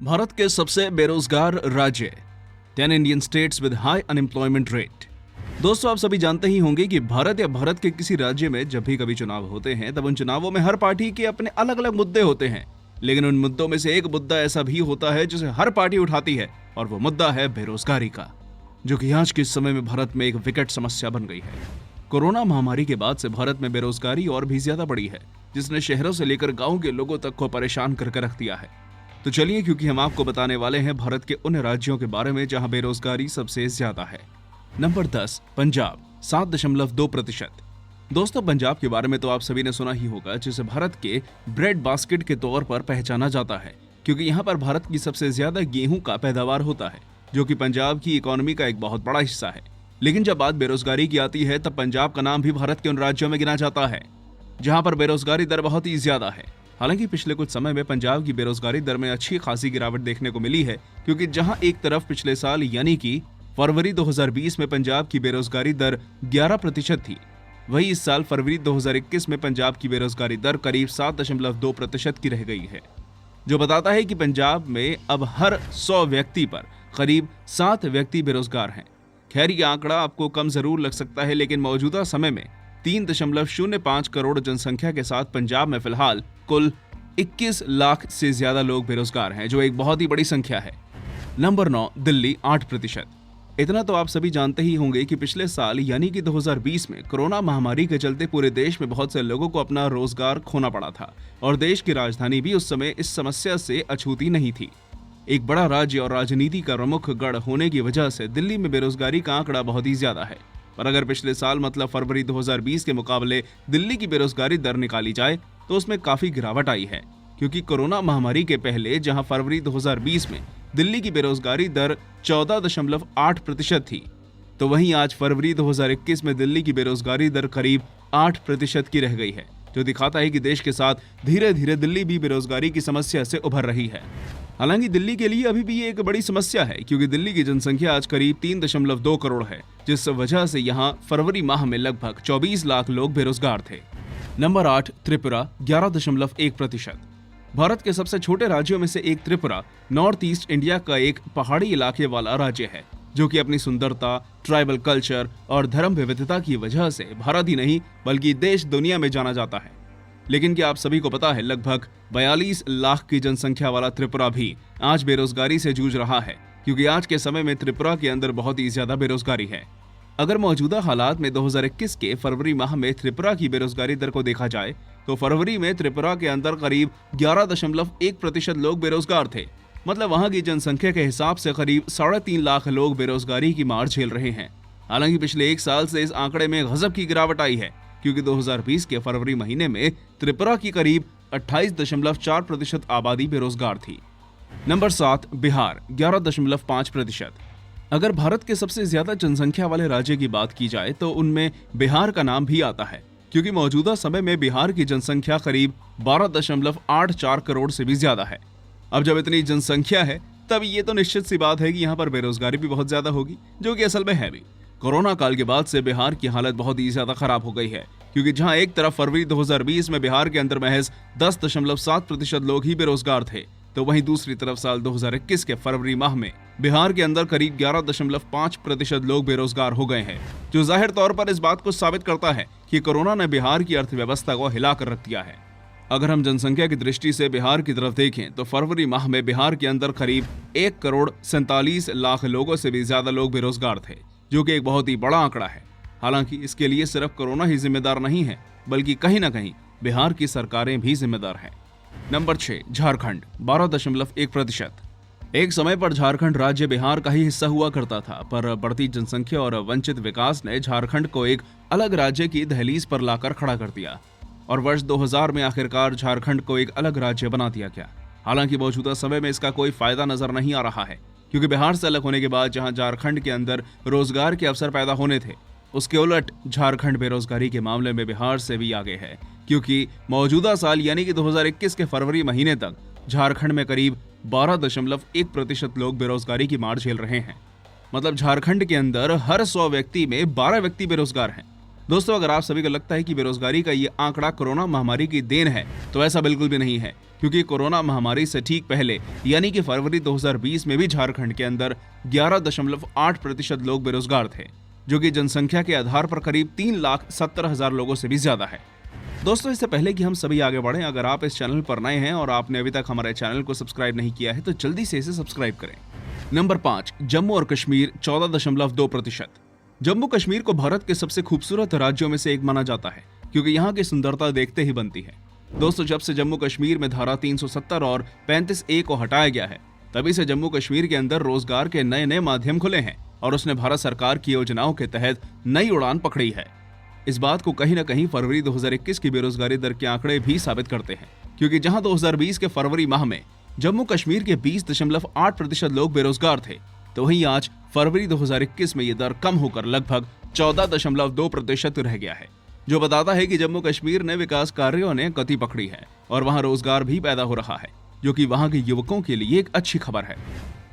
भारत के सबसे बेरोजगार राज्य 10 Indian states with high unemployment rate. दोस्तों, आप सभी जानते ही होंगे कि भारत या भारत के किसी राज्य में जब भी कभी चुनाव होते हैं तब उन चुनावों में हर पार्टी के अपने अलग अलग मुद्दे होते हैं, लेकिन उन मुद्दों में से एक मुद्दा ऐसा भी होता है जिसे हर पार्टी उठाती है और वो मुद्दा है बेरोजगारी का, जो कि आज के समय में भारत में एक विकट समस्या बन गई है। कोरोना महामारी के बाद से भारत में बेरोजगारी और भी ज्यादा बढ़ी है, जिसने शहरों से लेकर गाँव के लोगों तक को परेशान करके रख दिया है। तो चलिए, क्योंकि हम आपको बताने वाले हैं भारत के उन राज्यों के बारे में जहां बेरोजगारी सबसे ज्यादा है। नंबर 10, पंजाब 7.2%। दोस्तों, पंजाब के बारे में तो आप सभी ने सुना ही होगा, जिसे भारत के ब्रेड बास्केट के तौर पर पहचाना जाता है, क्योंकि यहाँ पर भारत की सबसे ज्यादा गेहूं का पैदावार होता है, जो कि पंजाब की इकोनॉमी का एक बहुत बड़ा हिस्सा है। लेकिन जब बात बेरोजगारी की आती है तब पंजाब का नाम भी भारत के उन राज्यों में गिना जाता है जहां पर बेरोजगारी दर बहुत ही ज्यादा है। हालांकि पिछले कुछ समय में पंजाब की बेरोजगारी दर में अच्छी खासी गिरावट देखने को मिली है, क्योंकि जहां एक तरफ पिछले साल यानी कि फरवरी 2020 में पंजाब की बेरोजगारी दर 11% थी, वहीं इस साल फरवरी 2021 में पंजाब की बेरोजगारी दर करीब 7.2% की रह गई है, जो बताता है कि पंजाब में अब हर 100 व्यक्ति पर करीब 7 व्यक्ति बेरोजगार हैं। खैर, ये आंकड़ा आपको कम जरूर लग सकता है, लेकिन मौजूदा समय में 3.05 करोड़ जनसंख्या के साथ पंजाब में फिलहाल कुल 21 लाख से ज्यादा लोग बेरोजगार हैं, जो एक बहुत ही बड़ी संख्या है। नंबर 9, दिल्ली 8%। इतना तो आप सभी जानते ही होंगे कि पिछले साल यानी कि 2020 में कोरोना महामारी के चलते पूरे देश में बहुत से लोगों को अपना रोजगार खोना पड़ा था और देश की राजधानी भी उस समय इस समस्या से अछूती नहीं थी। एक बड़ा राज्य और राजनीति का प्रमुख गढ़ होने की वजह से दिल्ली में बेरोजगारी का आंकड़ा बहुत ही ज्यादा है। पर अगर पिछले साल मतलब फरवरी 2020 के मुकाबले दिल्ली की बेरोजगारी दर निकाली जाए तो उसमें काफी गिरावट आई है, क्योंकि कोरोना महामारी के पहले जहां फरवरी 2020 में दिल्ली की बेरोजगारी दर 14.8% थी, तो वहीं आज फरवरी 2021 में दिल्ली की बेरोजगारी दर करीब 8% की रह गई है, जो दिखाता है कि देश के साथ धीरे धीरे दिल्ली भी बेरोजगारी की समस्या से उभर रही है। हालांकि दिल्ली के लिए अभी भी ये एक बड़ी समस्या है, क्योंकि दिल्ली की जनसंख्या आज करीब 3.2 करोड़ है, जिस वजह से यहाँ फरवरी माह में लगभग 24 लाख लोग बेरोजगार थे। नंबर 8, त्रिपुरा 11.1%। भारत के सबसे छोटे राज्यों में से एक त्रिपुरा नॉर्थ ईस्ट इंडिया का एक पहाड़ी इलाके वाला राज्य है, जो कि अपनी सुंदरता, ट्राइबल कल्चर और धर्म विविधता की वजह से भारत ही नहीं बल्कि देश दुनिया में जाना जाता है। लेकिन क्या आप सभी को पता है, लगभग 42 लाख की जनसंख्या वाला त्रिपुरा भी आज बेरोजगारी से जूझ रहा है, क्योंकि आज के समय में त्रिपुरा के अंदर बहुत ही ज्यादा बेरोजगारी है। अगर मौजूदा हालात में 2021 के फरवरी माह में त्रिपुरा की बेरोजगारी दर को देखा जाए तो फरवरी में त्रिपुरा के अंदर करीब 11.1% लोग बेरोजगार थे। मतलब वहां की जनसंख्या के हिसाब से करीब 3.5 लाख लोग बेरोजगारी की मार झेल रहे हैं। हालांकि पिछले एक साल से इस आंकड़े में गजब की गिरावट आई है, क्योंकि 2020 के फरवरी महीने में त्रिपुरा की करीब 28.4% आबादी बेरोजगार थी। नंबर 7, बिहार 11.5%। अगर भारत के सबसे ज्यादा जनसंख्या वाले राज्य की बात की जाए तो उनमें बिहार का नाम भी आता है, क्योंकि मौजूदा समय में बिहार की जनसंख्या करीब 12.84 करोड़ से भी ज्यादा है। अब जब इतनी जनसंख्या है तब ये तो निश्चित सी बात है कि यहाँ पर बेरोजगारी भी बहुत ज्यादा होगी, जो कि असल में है भी। कोरोना काल के बाद से बिहार की हालत बहुत ही ज्यादा खराब हो गई है, क्योंकि जहां एक तरफ फरवरी 2020 में बिहार के अंदर महज 10.7% लोग ही बेरोजगार थे, तो वहीं दूसरी तरफ साल 2021 के फरवरी माह में बिहार के अंदर करीब 11.5% लोग बेरोजगार हो गए हैं, जो जाहिर तौर पर इस बात को साबित करता है कि कोरोना ने बिहार की अर्थव्यवस्था को हिलाकर रख दिया है। अगर हम जनसंख्या की दृष्टि से बिहार की तरफ देखें तो फरवरी माह में बिहार के अंदर करीब 1.47 करोड़ लोगों से भी ज्यादा लोग बेरोजगार थे, जो कि एक बहुत ही बड़ा आंकड़ा है। हालांकि इसके लिए सिर्फ कोरोना ही जिम्मेदार नहीं है, बल्कि कहीं ना कहीं बिहार की सरकारें भी जिम्मेदार हैं। नंबर 6, झारखंड 12.1%। एक समय पर झारखंड राज्य बिहार का ही हिस्सा हुआ करता था, पर बढ़ती जनसंख्या और वंचित विकास ने झारखंड को एक अलग राज्य की दहलीज पर लाकर खड़ा कर दिया और वर्ष 2000 में आखिरकार झारखंड को एक अलग राज्य बना दिया गया। हालांकि मौजूदा समय में इसका कोई फायदा नजर नहीं आ रहा है, क्योंकि बिहार से अलग होने के बाद जहां झारखंड के अंदर रोजगार के अवसर पैदा होने थे, उसके उलट झारखंड बेरोजगारी के मामले में बिहार से भी आगे है, क्योंकि मौजूदा साल यानी कि 2021 के फरवरी महीने तक झारखंड में करीब 12.1% लोग बेरोजगारी की मार झेल रहे हैं। मतलब झारखंड के अंदर हर 100 व्यक्ति में 12 व्यक्ति बेरोजगार हैं। दोस्तों, अगर आप सभी को लगता है कि बेरोजगारी का ये आंकड़ा कोरोना महामारी की देन है, तो ऐसा बिल्कुल भी नहीं है। क्योंकि कोरोना महामारी से ठीक पहले यानी कि फरवरी 2020 में भी झारखंड के अंदर 11.8% लोग बेरोजगार थे, जो कि जनसंख्या के आधार पर करीब 3,70,000 लोगों से भी ज्यादा है। दोस्तों, इससे पहले कि हम सभी आगे बढ़ें, अगर आप इस चैनल पर नए हैं और आपने अभी तक हमारे चैनल को सब्सक्राइब नहीं किया है तो जल्दी से इसे सब्सक्राइब करें। नंबर 5, जम्मू और कश्मीर 14.2%। जम्मू कश्मीर को भारत के सबसे खूबसूरत राज्यों में से एक माना जाता है, क्योंकि यहाँ की सुंदरता देखते ही बनती है। दोस्तों, जब से जम्मू कश्मीर में धारा 370 और 35A को हटाया गया है, तभी से जम्मू कश्मीर के अंदर रोजगार के नए नए माध्यम खुले हैं और उसने भारत सरकार की योजनाओं के तहत नई उड़ान पकड़ी है। इस बात को कहीं न कहीं फरवरी 2021 की बेरोजगारी दर के आंकड़े भी साबित करते हैं, क्योंकि जहां 2020 के फरवरी माह में जम्मू कश्मीर के 20.8% लोग बेरोजगार थे, तो वहीं आज फरवरी 2021 में ये दर कम होकर लगभग 14.2% रह गया है, जो बताता है कि जम्मू कश्मीर ने विकास कार्यों ने गति पकड़ी है और वहां रोजगार भी पैदा हो रहा है, जो कि वहां के युवकों के लिए एक अच्छी खबर है।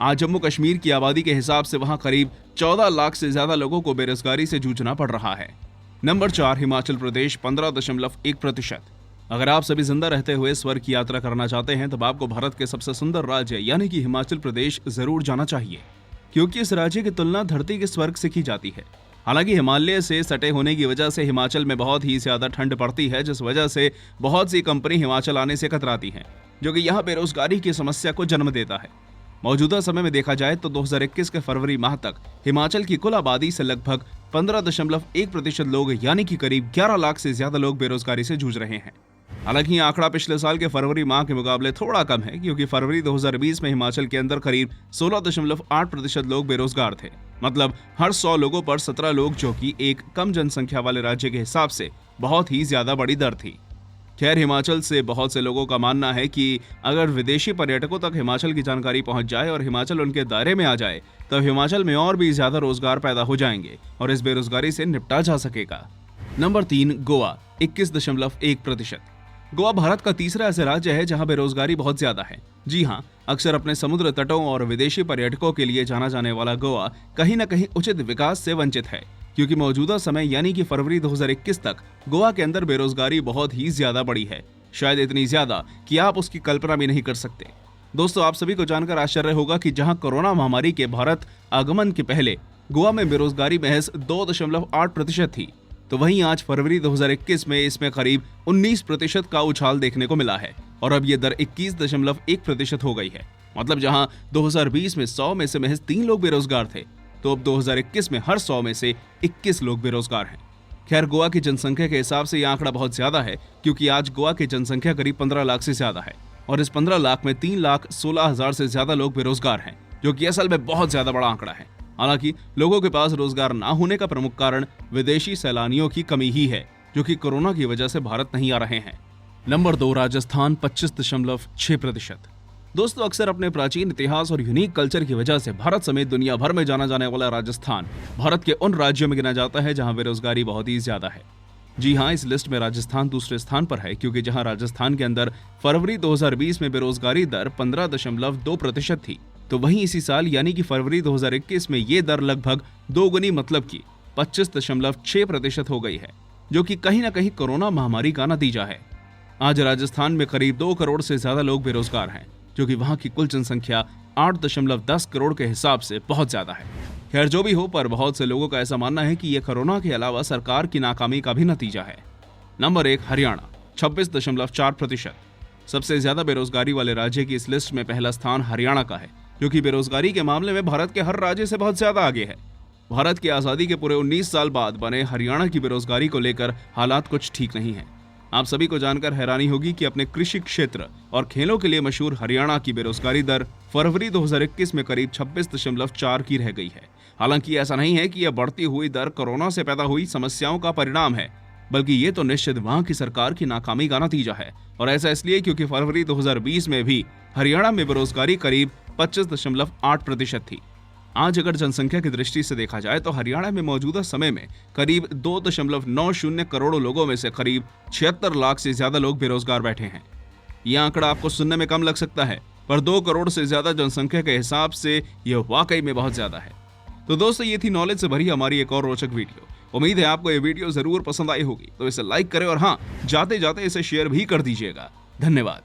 आज जम्मू कश्मीर की आबादी के हिसाब से वहां करीब 14 लाख से ज्यादा लोगों को बेरोजगारी से जूझना पड़ रहा है। नंबर 4, हिमाचल प्रदेश 15.1%। अगर आप सभी जिंदा रहते हुए स्वर्ग की यात्रा करना चाहते हैं, तब आपको भारत के सबसे सुंदर राज्य यानी कि हिमाचल प्रदेश जरूर जाना चाहिए, क्योंकि इस राज्य की तुलना धरती के स्वर्ग से की जाती है। हालांकि हिमालय से सटे होने की वजह से हिमाचल में बहुत ही ज्यादा ठंड पड़ती है, जिस वजह से बहुत सी कंपनी हिमाचल आने से कतराती हैं, जो कि यहाँ बेरोजगारी की समस्या को जन्म देता है। मौजूदा समय में देखा जाए तो 2021 के फरवरी माह तक हिमाचल की कुल आबादी से लगभग 15.1% लोग यानी कि करीब 11 लाख से ज्यादा लोग बेरोजगारी से जूझ रहे हैं। हालांकि ये आंकड़ा पिछले साल के फरवरी माह के मुकाबले थोड़ा कम है, क्योंकि फरवरी 2020 में हिमाचल के अंदर करीब 16.8% लोग बेरोजगार थे। मतलब हर 100 लोगों पर 17 लोग, जो कि एक कम जनसंख्या वाले राज्य के हिसाब से बहुत ही ज्यादा बड़ी दर थी। खैर, हिमाचल से बहुत से लोगों का मानना है कि अगर विदेशी पर्यटकों तक हिमाचल की जानकारी पहुंच जाए और हिमाचल उनके दायरे में आ जाए, तब हिमाचल में और भी ज्यादा रोजगार पैदा हो जाएंगे और इस बेरोजगारी से निपटा जा सकेगा। नंबर 3, गोवा 21.1%। गोवा भारत का तीसरा ऐसा राज्य है जहां बेरोजगारी बहुत ज्यादा है। जी हाँ, अक्सर अपने समुद्र तटों और विदेशी पर्यटकों के लिए जाना जाने वाला गोवा कहीं न कहीं उचित विकास से वंचित है, क्योंकि मौजूदा समय यानी कि फरवरी 2021 तक गोवा के अंदर बेरोजगारी बहुत ही ज्यादा बड़ी है, शायद इतनी ज्यादा कि आप उसकी कल्पना भी नहीं कर सकते। दोस्तों, आप सभी को जानकर आश्चर्य होगा कि जहां कोरोना महामारी के भारत आगमन के पहले गोवा में बेरोजगारी महज 2.8% थी, तो वहीं आज फरवरी 2021 में इसमें करीब 19% का उछाल देखने को मिला है और अब यह दर 21.1% हो गई है। मतलब जहां 2020 में 100 में से महज 3 लोग बेरोजगार थे, तो अब 2021 में हर 100 में से 21 लोग बेरोजगार हैं। खैर, गोवा की जनसंख्या के हिसाब से यह आंकड़ा बहुत ज्यादा है, क्योंकि आज गोवा की जनसंख्या करीब 15 लाख से ज्यादा है और इस 15 लाख में 3,16,000 से ज्यादा लोग बेरोजगार हैं, जो कि असल में बहुत ज्यादा बड़ा आंकड़ा है। हालांकि लोगों के पास रोजगार ना होने का प्रमुख कारण विदेशी सैलानियों की कमी ही है, जो कि कोरोना की वजह से भारत नहीं आ रहे हैं। नंबर 2, राजस्थान 25.6%। दोस्तों, अक्सर अपने प्राचीन इतिहास और यूनिक कल्चर की वजह से भारत समेत दुनिया भर में जाना जाने वाला राजस्थान भारत के उन राज्यों में गिना जाता है जहां बेरोजगारी बहुत ही ज्यादा है। जी हाँ, इस लिस्ट में राजस्थान दूसरे स्थान पर है, क्योंकि जहां राजस्थान के अंदर फरवरी 2020 में बेरोजगारी दर 15.2% थी, तो वहीं इसी साल यानी कि फरवरी 2021 में ये दर लगभग दोगुनी मतलब की 25.6% हो गई है, जो कि कहीं न कहीं कोरोना महामारी का नतीजा है। आज राजस्थान में करीब 2 करोड़ से ज्यादा लोग बेरोजगार हैं, जो कि वहां की कुल जनसंख्या 8.10 करोड़ के हिसाब से बहुत ज्यादा है। खैर, जो भी हो, पर बहुत से लोगों का ऐसा मानना है कि यह कोरोना के अलावा सरकार की नाकामी का भी नतीजा है। नंबर 1, हरियाणा 26.4%। सबसे ज्यादा बेरोजगारी वाले राज्य की इस लिस्ट में पहला स्थान हरियाणा का है, जो कि बेरोजगारी के मामले में भारत के हर राज्य से बहुत ज्यादा आगे है। भारत की आजादी के पूरे 19 साल बाद बने हरियाणा की बेरोजगारी को लेकर हालात कुछ ठीक नहीं है। आप सभी को जानकर हैरानी होगी कि अपने कृषि क्षेत्र और खेलों के लिए मशहूर हरियाणा की बेरोजगारी दर फरवरी 2021 में करीब 26.4 की रह गई है। हालांकि ऐसा नहीं है कि यह बढ़ती हुई दर कोरोना से पैदा हुई समस्याओं का परिणाम है, बल्कि ये तो निश्चित वहां की सरकार की नाकामी का नतीजा है। और ऐसा इसलिए क्योंकि फरवरी 2020 में भी हरियाणा में बेरोजगारी करीब 25.8% थी। आज अगर जनसंख्या की दृष्टि से देखा जाए तो हरियाणा में मौजूदा समय में करीब 2.90 करोड़ लोगों में से करीब 76 लाख से ज्यादा लोग बेरोजगार बैठे हैं। यह आंकड़ा आपको सुनने में कम लग सकता है, पर 2 करोड़ से ज्यादा जनसंख्या के हिसाब से यह वाकई में बहुत ज्यादा है। तो दोस्तों, ये थी नॉलेज से भरी हमारी एक और रोचक वीडियो। उम्मीद है आपको ये वीडियो जरूर पसंद आई होगी, तो इसे लाइक करें और हाँ, जाते जाते इसे शेयर भी कर दीजिएगा। धन्यवाद।